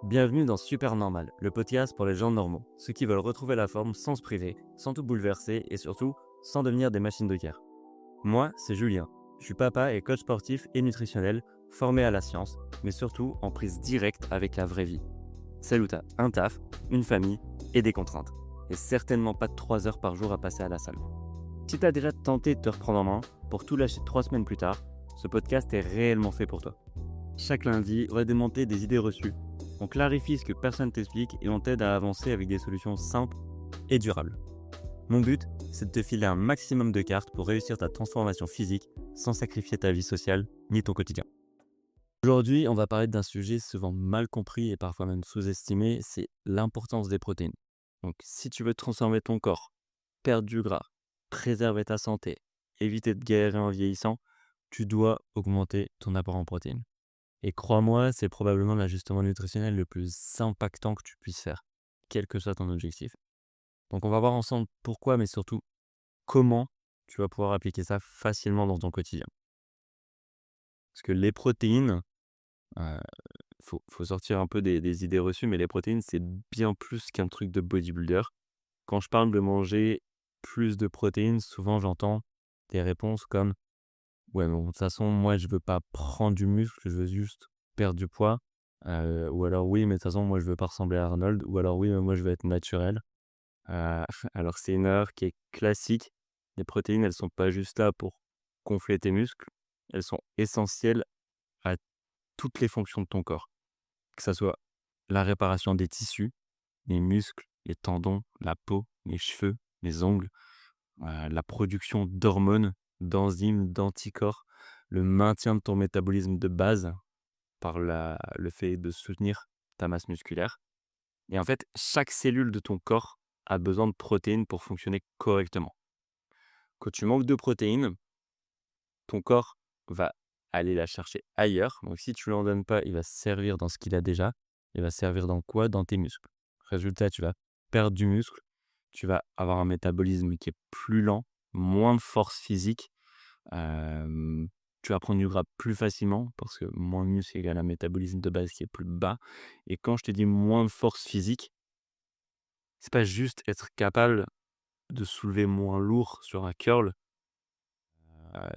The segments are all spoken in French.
Bienvenue dans Super Normal, le podcast pour les gens normaux, ceux qui veulent retrouver la forme sans se priver, sans tout bouleverser et surtout sans devenir des machines de guerre. Moi, c'est Julien. Je suis papa et coach sportif et nutritionnel, formé à la science, mais surtout en prise directe avec la vraie vie. Celle où t'as un taf, une famille et des contraintes. Et certainement pas 3 heures par jour à passer à la salle. Si t'as déjà tenté de te reprendre en main pour tout lâcher 3 semaines plus tard, ce podcast est réellement fait pour toi. Chaque lundi, on va démonter des idées reçues. On clarifie ce que personne t'explique et on t'aide à avancer avec des solutions simples et durables. Mon but, c'est de te filer un maximum de cartes pour réussir ta transformation physique sans sacrifier ta vie sociale ni ton quotidien. Aujourd'hui, on va parler d'un sujet souvent mal compris et parfois même sous-estimé, c'est l'importance des protéines. Donc si tu veux transformer ton corps, perdre du gras, préserver ta santé, éviter de galérer en vieillissant, tu dois augmenter ton apport en protéines. Et crois-moi, c'est probablement l'ajustement nutritionnel le plus impactant que tu puisses faire, quel que soit ton objectif. Donc on va voir ensemble pourquoi, mais surtout comment tu vas pouvoir appliquer ça facilement dans ton quotidien. Parce que les protéines, il faut sortir un peu des idées reçues, mais les protéines, c'est bien plus qu'un truc de bodybuilder. Quand je parle de manger plus de protéines, souvent j'entends des réponses comme ouais, mais bon, de toute façon, moi, je veux pas prendre du muscle, je veux juste perdre du poids. Ou alors oui, mais de toute façon, moi, je veux pas ressembler à Arnold. Ou alors oui, mais moi, je veux être naturel. Alors c'est une erreur qui est classique. Les protéines, elles sont pas juste là pour gonfler tes muscles. Elles sont essentielles à toutes les fonctions de ton corps. Que ça soit la réparation des tissus, les muscles, les tendons, la peau, les cheveux, les ongles, la production d'hormones, d'enzymes, d'anticorps, le maintien de ton métabolisme de base par le fait de soutenir ta masse musculaire. Et en fait, chaque cellule de ton corps a besoin de protéines pour fonctionner correctement. Quand tu manques de protéines, ton corps va aller la chercher ailleurs. Donc si tu ne lui en donnes pas, il va se servir dans ce qu'il a déjà. Il va se servir dans quoi? Dans tes muscles. Résultat, tu vas perdre du muscle, tu vas avoir un métabolisme qui est plus lent, moins de force physique. Hem, Tu vas prendre du gras plus facilement parce que moins de muscle égale un métabolisme de base qui est plus bas et quand je te dis moins de force physique, c'est pas juste être capable de soulever moins lourd sur un curl.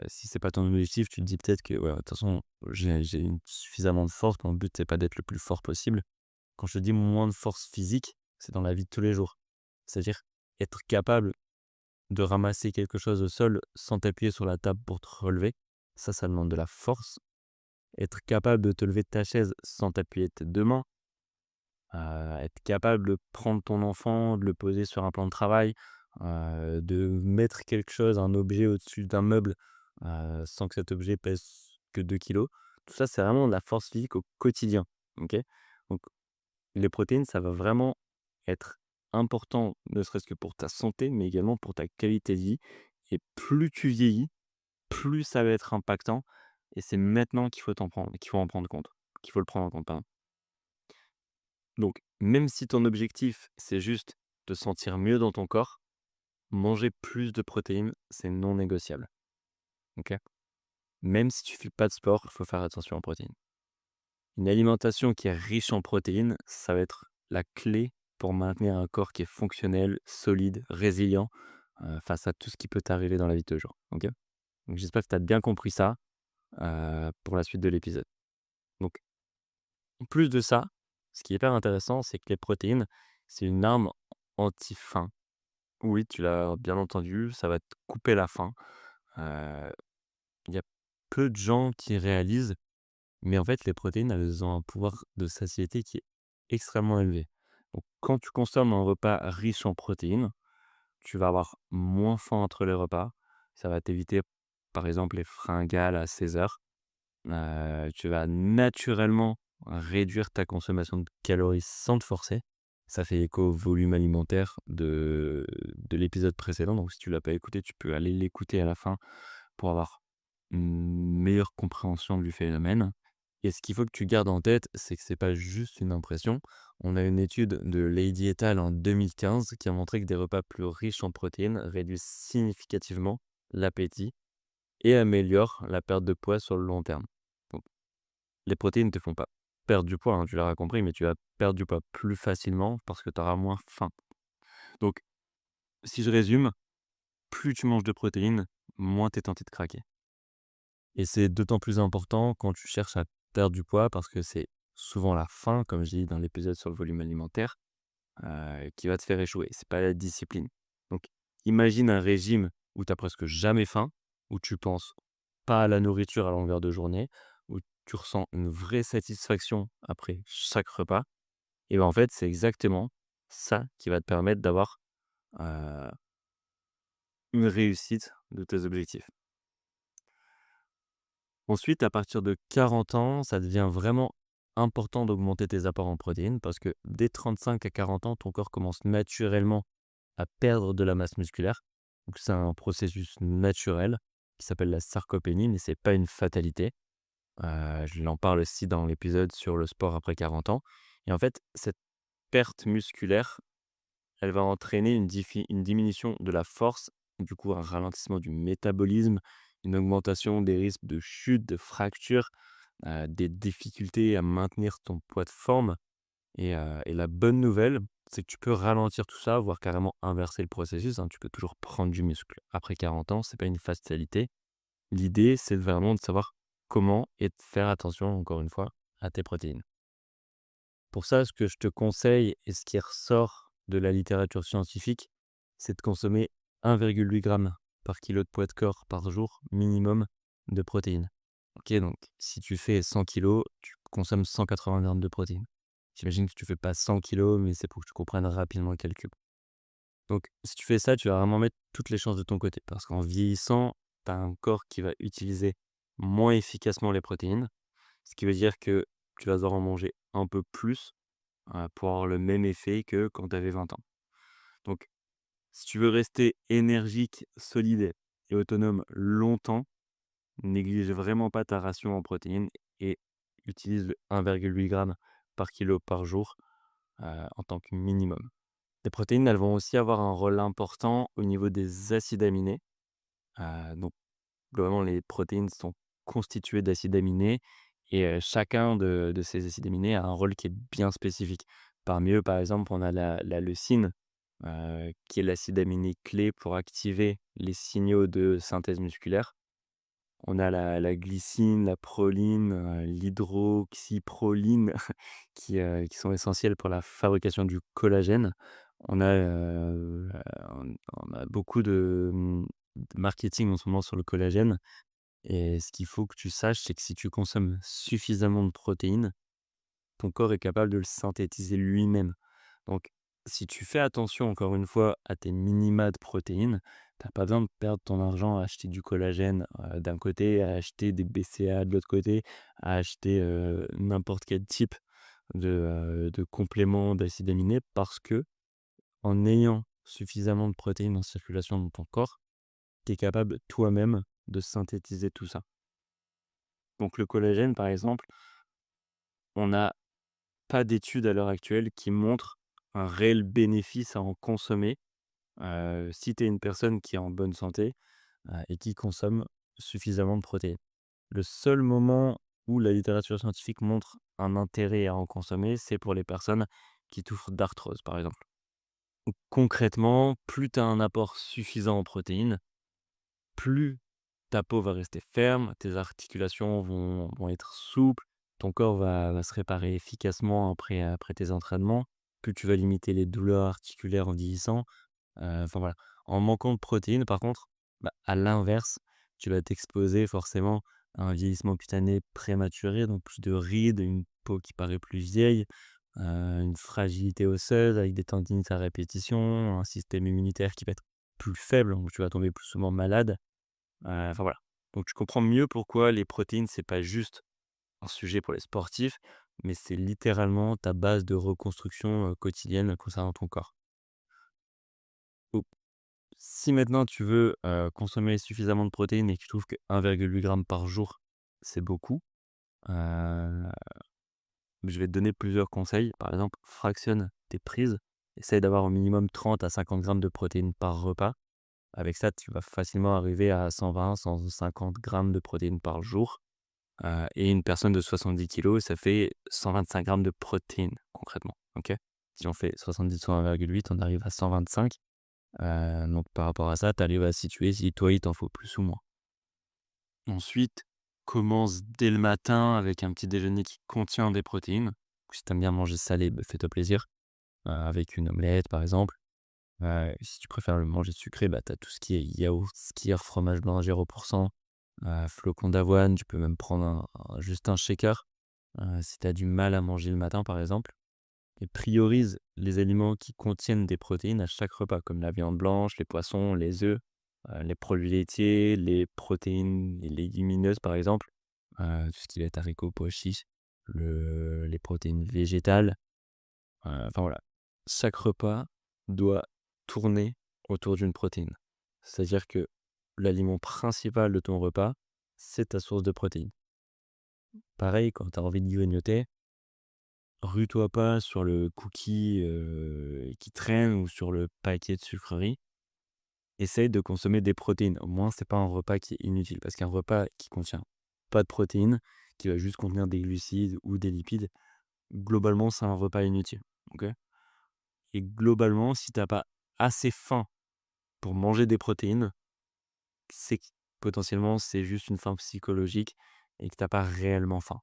Si c'est pas ton objectif, tu te dis peut-être que: «Ouais, de toute façon, j'ai suffisamment de force, mon but c'est pas d'être le plus fort possible». Quand je te dis moins de force physique, c'est dans la vie de tous les jours. C'est-à-dire être capable de ramasser quelque chose au sol sans t'appuyer sur la table pour te relever. Ça demande de la force. Être capable de te lever de ta chaise sans t'appuyer de tes 2 mains, être capable de prendre ton enfant, de le poser sur un plan de travail, de mettre quelque chose, un objet au-dessus d'un meuble, sans que cet objet pèse que 2 kilos. Tout ça, c'est vraiment de la force physique au quotidien, OK? Donc les protéines, ça va vraiment être important, ne serait-ce que pour ta santé, mais également pour ta qualité de vie et plus tu vieillis, plus ça va être impactant et c'est maintenant qu'il faut en prendre compte, qu'il faut le prendre en compte, pardon. Donc, même si ton objectif, c'est juste te sentir mieux dans ton corps, manger plus de protéines, c'est non négociable, OK? Même si tu fais pas de sport, il faut faire attention aux protéines. Une alimentation qui est riche en protéines, ça va être la clé pour maintenir un corps qui est fonctionnel, solide, résilient, face à tout ce qui peut t'arriver dans la vie de tous les jours, OK? Donc j'espère que tu as bien compris ça, pour la suite de l'épisode. Donc en plus de ça, ce qui est hyper intéressant, c'est que les protéines, c'est une arme anti-faim. Oui, tu l'as bien entendu, ça va te couper la faim. Heu, il y a peu de gens qui réalisent, mais en fait, les protéines, elles ont un pouvoir de satiété qui est extrêmement élevé. Donc quand tu consommes un repas riche en protéines, tu vas avoir moins faim entre les repas. Ça va t'éviter, par exemple, les fringales à 16 heures. Tu vas naturellement réduire ta consommation de calories sans te forcer. Ça fait écho au volume alimentaire de l'épisode précédent, donc si tu l'as pas écouté, tu peux aller l'écouter à la fin pour avoir une meilleure compréhension du phénomène. Et ce qu'il faut que tu gardes en tête, c'est que c'est pas juste une impression. On a une étude de Lady et al. En 2015 qui a montré que des repas plus riches en protéines réduisent significativement l'appétit et améliorent la perte de poids sur le long terme. Donc, les protéines ne te font pas perdre du poids, hein, tu l'auras compris, mais tu vas perdre du poids plus facilement parce que tu auras moins faim. Donc, si je résume, plus tu manges de protéines, moins tu es tenté de craquer. Et c'est d'autant plus important quand tu cherches à perdre du poids parce que c'est souvent la faim, comme j'ai dit dans l'épisode sur le volume alimentaire, qui va te faire échouer. C'est pas la discipline. Donc, imagine un régime où tu as presque jamais faim, où tu penses pas à la nourriture à longueur de journée, où tu ressens une vraie satisfaction après chaque repas. Et ben en fait, c'est exactement ça qui va te permettre d'avoir euh, une réussite de tes objectifs. Ensuite, à partir de 40 ans, ça devient vraiment important d'augmenter tes apports en protéines parce que dès 35 à 40 ans, ton corps commence naturellement à perdre de la masse musculaire. Donc c'est un processus naturel qui s'appelle la sarcopénie, mais c'est pas une fatalité. Je l'en parle aussi dans l'épisode sur le sport après 40 ans. Et en fait, cette perte musculaire, elle va entraîner une diminution de la force, du coup un ralentissement du métabolisme, une augmentation des risques de chute, de fracture, des difficultés à maintenir ton poids de forme. Et la bonne nouvelle, c'est que tu peux ralentir tout ça, voire carrément inverser le processus, hein. Tu peux toujours prendre du muscle après 40 ans, c'est pas une fatalité. L'idée, c'est vraiment de savoir comment et de faire attention, encore une fois, à tes protéines. Pour ça, ce que je te conseille et ce qui ressort de la littérature scientifique, c'est de consommer 1,8 g par kilo de poids de corps par jour minimum de protéines. Ok, donc si tu fais 100 kilos, tu consommes 180 grammes de protéines. J'imagine que tu fais pas 100 kilos, mais c'est pour que tu comprennes rapidement le calcul. Donc si tu fais ça, tu vas vraiment mettre toutes les chances de ton côté. Parce qu'en vieillissant, tu as un corps qui va utiliser moins efficacement les protéines. Ce qui veut dire que tu vas devoir en manger un peu plus pour avoir le même effet que quand tu avais 20 ans. Donc, si tu veux rester énergique, solide et autonome longtemps, néglige vraiment pas ta ration en protéines et utilise le 1,8 g par kilo par jour en tant que minimum. Les protéines, elles vont aussi avoir un rôle important au niveau des acides aminés. Donc, globalement, les protéines sont constituées d'acides aminés et chacun de ces acides aminés a un rôle qui est bien spécifique. Parmi eux, par exemple, on a la leucine, qui est l'acide aminé clé pour activer les signaux de synthèse musculaire. On a la glycine, la proline, l'hydroxyproline qui sont essentiels pour la fabrication du collagène. On a, on a beaucoup de marketing en ce moment sur le collagène et ce qu'il faut que tu saches, c'est que si tu consommes suffisamment de protéines, ton corps est capable de le synthétiser lui-même. Donc, si tu fais attention, encore une fois, à tes minima de protéines, tu as pas besoin de perdre ton argent à acheter du collagène d'un côté, à acheter des BCAA de l'autre côté, à acheter n'importe quel type de complément d'acides aminés, parce que en ayant suffisamment de protéines en circulation dans ton corps, tu es capable toi-même de synthétiser tout ça. Donc le collagène, par exemple, on n'a pas d'études à l'heure actuelle qui montrent un réel bénéfice à en consommer, si tu es une personne qui est en bonne santé, et qui consomme suffisamment de protéines. Le seul moment où la littérature scientifique montre un intérêt à en consommer, c'est pour les personnes qui souffrent d'arthrose, par exemple. Donc concrètement, plus tu as un apport suffisant en protéines, plus ta peau va rester ferme, tes articulations vont être souples, ton corps va se réparer efficacement après tes entraînements, plus tu vas limiter les douleurs articulaires en vieillissant. Enfin voilà. En manquant de protéines, par contre, bah, à l'inverse, tu vas t'exposer forcément à un vieillissement cutané prématuré, donc plus de rides, une peau qui paraît plus vieille, une fragilité osseuse avec des tendinites à répétition, un système immunitaire qui va être plus faible, donc tu vas tomber plus souvent malade. Enfin voilà. Donc tu comprends mieux pourquoi les protéines, c'est pas juste un sujet pour les sportifs, mais c'est littéralement ta base de reconstruction, quotidienne concernant ton corps. Donc si maintenant tu veux, consommer suffisamment de protéines et que tu trouves que 1,8 g par jour, c'est beaucoup, heu, je vais te donner plusieurs conseils. Par exemple, fractionne tes prises. Essaye d'avoir au minimum 30 à 50 grammes de protéines par repas. Avec ça, tu vas facilement arriver à 120-150 grammes de protéines par jour. et une personne de 70 kilos, ça fait 125 grammes de protéines concrètement, OK? Si on fait 70 sur 1,8, on arrive à 125. Donc par rapport à ça, tu arrives à situer si toi, il t'en faut plus ou moins. Ensuite, commence dès le matin avec un petit déjeuner qui contient des protéines. Si tu aimes bien manger salé, bah, fais-toi plaisir, avec une omelette par exemple. Si tu préfères le manger sucré, bah, tu as tout ce qui est yaourt, skyr, fromage blanc 0%, flocons d'avoine. Tu peux même prendre juste un shaker, si tu as du mal à manger le matin par exemple. Et priorise les aliments qui contiennent des protéines à chaque repas, comme la viande blanche, les poissons, les œufs, les produits laitiers, les protéines, les légumineuses par exemple, tout ce qui va être haricots, pois chiches, les protéines végétales, enfin voilà. Chaque repas doit tourner autour d'une protéine. C'est-à-dire que l'aliment principal de ton repas, c'est ta source de protéines. Pareil, quand tu as envie de grignoter, rue-toi pas sur le cookie, qui traîne ou sur le paquet de sucreries. Essaye de consommer des protéines. Au moins, c'est pas un repas qui est inutile. Parce qu'un repas qui contient pas de protéines, qui va juste contenir des glucides ou des lipides, globalement, c'est un repas inutile. OK? Et globalement, si t'as pas assez faim pour manger des protéines, c'est que potentiellement, c'est juste une faim psychologique et que t'as pas réellement faim.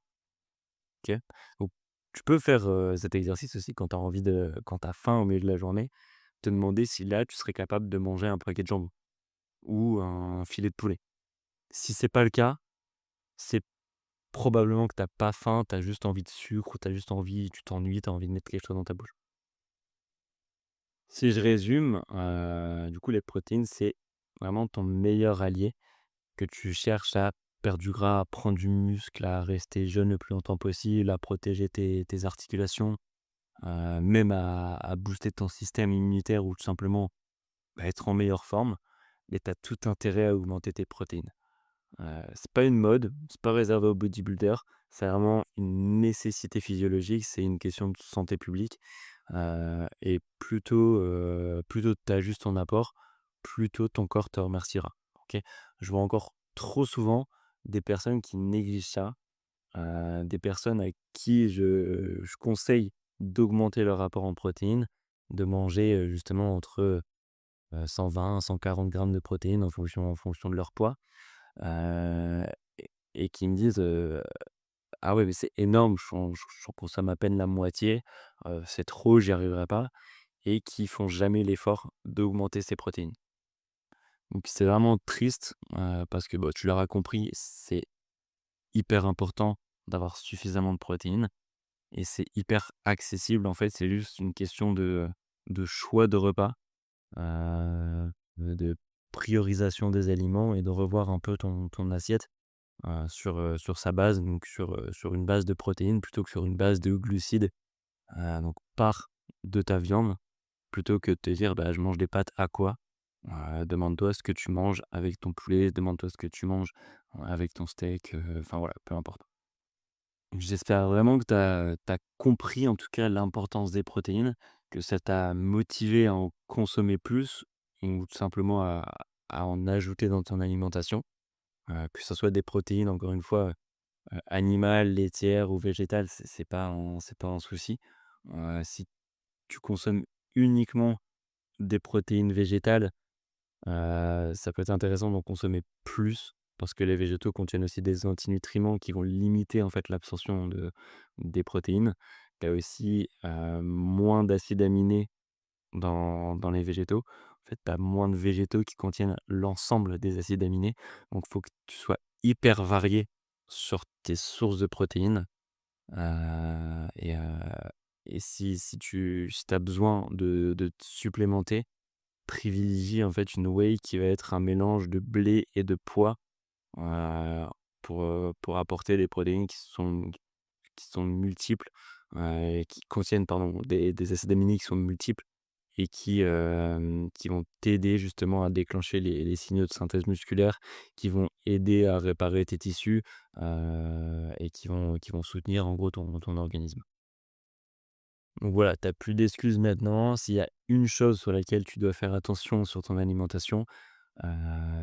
OK? Donc tu peux faire, cet exercice aussi quand tu as faim au milieu de la journée, te demander si là, tu serais capable de manger un paquet de jambon ou un filet de poulet. Si c'est pas le cas, c'est probablement que t'as pas faim, tu as juste envie de sucre ou tu t'ennuies, tu as envie de mettre quelque chose dans ta bouche. Si je résume, du coup, les protéines, c'est vraiment ton meilleur allié que tu cherches à perdre du gras, à prendre du muscle, à rester jeune le plus longtemps possible, à protéger tes articulations. Même à booster ton système immunitaire ou tout simplement, bah, être en meilleure forme, mais tu as tout intérêt à augmenter tes protéines. C'est pas une mode, c'est pas réservé aux bodybuilders, c'est vraiment une nécessité physiologique, c'est une question de santé publique, et plutôt tu ajustes ton apport, plutôt ton corps te remerciera, OK? Je vois encore trop souvent des personnes qui négligent ça, des personnes à qui je conseille d'augmenter leur apport en protéines, de manger, justement entre, 120-140 grammes de protéines en fonction de leur poids, heu et qui me disent, «Ah ouais, mais c'est énorme, j'en consomme à peine la moitié, c'est trop, j'y arriverai pas» et qui font jamais l'effort d'augmenter ces protéines. Donc c'est vraiment triste, parce que, bah, tu l'auras compris, c'est hyper important d'avoir suffisamment de protéines. Et c'est hyper accessible, en fait, c'est juste une question de choix de repas, de priorisation des aliments et de revoir un peu ton assiette, sur sa base, donc sur une base de protéines plutôt que sur une base de glucides. Donc pars de ta viande plutôt que de te dire: «Bah, je mange des pâtes à quoi?» Demande-toi ce que tu manges avec ton poulet, demande-toi ce que tu manges, avec ton steak, enfin voilà, peu importe. J'espère vraiment que tu as compris en tout cas l'importance des protéines, que ça t'a motivé à en consommer plus ou tout simplement à en ajouter dans ton alimentation, que ce soit des protéines encore une fois, animales, laitières ou végétales, c'est pas un souci. Si tu consommes uniquement des protéines végétales, ça peut être intéressant d'en consommer plus parce que les végétaux contiennent aussi des antinutriments qui vont limiter, en fait, l'absorption des protéines. Tu as aussi, moins d'acides aminés dans les végétaux. En fait, tu as moins de végétaux qui contiennent l'ensemble des acides aminés. Donc il faut que tu sois hyper varié sur tes sources de protéines, heu et heu et si tu as besoin de te supplémenter, privilégie en fait une whey qui va être un mélange de blé et de pois, heu, pour apporter des protéines qui sont multiples, et qui contiennent pardon des acides aminés qui sont multiples et qui vont t'aider justement à déclencher les signaux de synthèse musculaire, qui vont aider à réparer tes tissus, et qui vont soutenir en gros ton organisme. Donc voilà, tu as plus d'excuses maintenant. S'il y a une chose sur laquelle tu dois faire attention sur ton alimentation,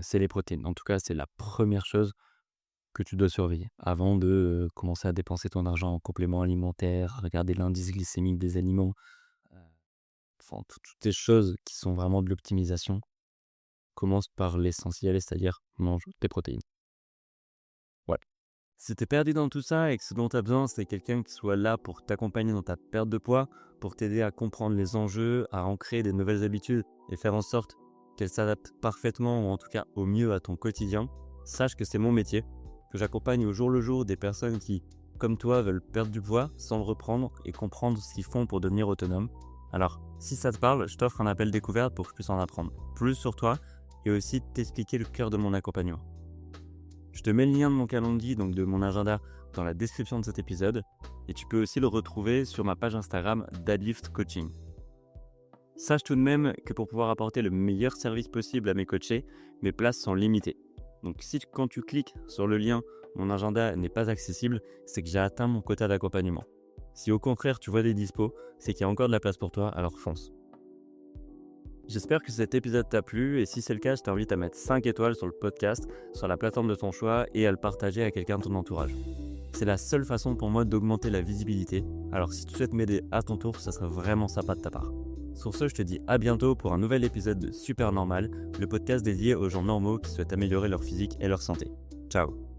c'est les protéines. En tout cas, c'est la première chose que tu dois surveiller avant de commencer à dépenser ton argent en compléments alimentaires, à regarder l'indice glycémique des aliments, heu, enfin toutes ces choses qui sont vraiment de l'optimisation. Commence par l'essentiel, c'est-à-dire mange tes protéines. Voilà. Si tu es perdu dans tout ça et que ce dont tu as besoin, c'est quelqu'un qui soit là pour t'accompagner dans ta perte de poids, pour t'aider à comprendre les enjeux, à ancrer des nouvelles habitudes et faire en sorte qu'elles s'adaptent parfaitement ou en tout cas au mieux à ton quotidien, sache que c'est mon métier, que j'accompagne au jour le jour des personnes qui, comme toi, veulent perdre du poids sans le reprendre et comprendre ce qu'ils font pour devenir autonomes. Alors, si ça te parle, je t'offre un appel découverte pour que je puisse en apprendre plus sur toi et aussi t'expliquer le cœur de mon accompagnement. Je te mets le lien de mon calendrier, donc de mon agenda, dans la description de cet épisode et tu peux aussi le retrouver sur ma page Instagram Deadlift Coaching. Sache tout de même que pour pouvoir apporter le meilleur service possible à mes coachés, mes places sont limitées. Donc si quand tu cliques sur le lien, mon agenda n'est pas accessible, c'est que j'ai atteint mon quota d'accompagnement. Si au contraire tu vois des dispos, c'est qu'il y a encore de la place pour toi, alors fonce. J'espère que cet épisode t'a plu et si c'est le cas, je t'invite à mettre 5 étoiles sur le podcast, sur la plateforme de ton choix et à le partager à quelqu'un de ton entourage. C'est la seule façon pour moi d'augmenter la visibilité, alors si tu souhaites m'aider à ton tour, ça serait vraiment sympa de ta part. Sur ce, je te dis à bientôt pour un nouvel épisode de Super Normal, le podcast dédié aux gens normaux qui souhaitent améliorer leur physique et leur santé. Ciao.